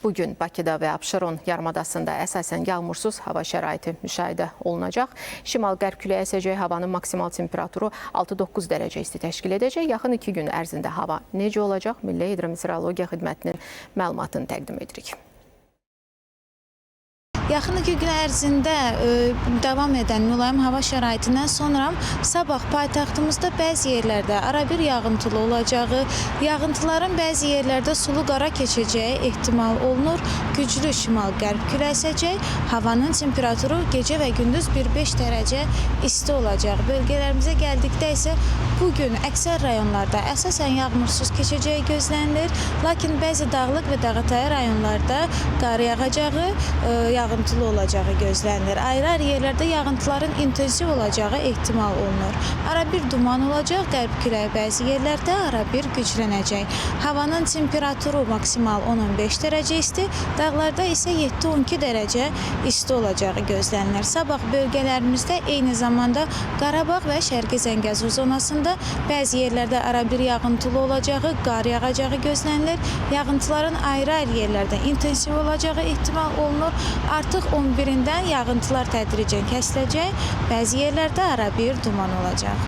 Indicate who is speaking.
Speaker 1: Bugün Bakıda və Abşeron yarımadasında əsasən yağmursuz hava şəraiti müşahidə olunacaq. Şimal-qərb küləyi əsəcək, havanın maksimal temperaturu 6-9 dərəcə isti təşkil edəcək. Yaxın 2 gün ərzində hava necə olacaq? Milli Hidrometeorologiya Xidmətinin məlumatını təqdim edirik.
Speaker 2: Yaxın 2 gün ərzində davam edən mülayim hava şəraitindən sonra sabah paytaxtımızda bəzi yerlərdə arabir yağıntılı olacağı, yağıntıların bəzi yerlərdə sulu qara keçəcəyi ehtimal olunur. Güclü şimal-qərb küləyi əsəcək, havanın temperaturu gecə və gündüz 1-5 dərəcə isti olacaq. Bölgələrimizə gəldikdə isə bugün əksər rayonlarda əsasən yağmursuz keçəcəyi gözlənilir. Lakin bəzi dağlıq və dağətəyi rayonlarda qar yağacağı, yağıntılı olacağı gözlənilir. Ayrı-ayrı yerlərdə yağıntıların intensiv olacağı ehtimal olunur. Arabir duman olacaq, qərb küləyi bəzi yerlərdə arabir güclənəcək. Havanın temperaturu maksimal 10-15 dərəcə isti, dağlarda isə 7-12 dərəcə isti olacağı gözlənilir. Sabah bölgələrimizdə eyni zamanda Qarabağ və Şərqi Zəngəzur zonasında bəzi yerlərdə arabir yağıntılı olacağı, qar yağacağı gözlənilir. Yağıntıların ayrı-ayrı yerlərdə intensiv olacağı ehtimal olunur. Artıq 11-dən yağıntılar tədricən kəsiləcək, bəzi yerlərdə arabir duman olacaq.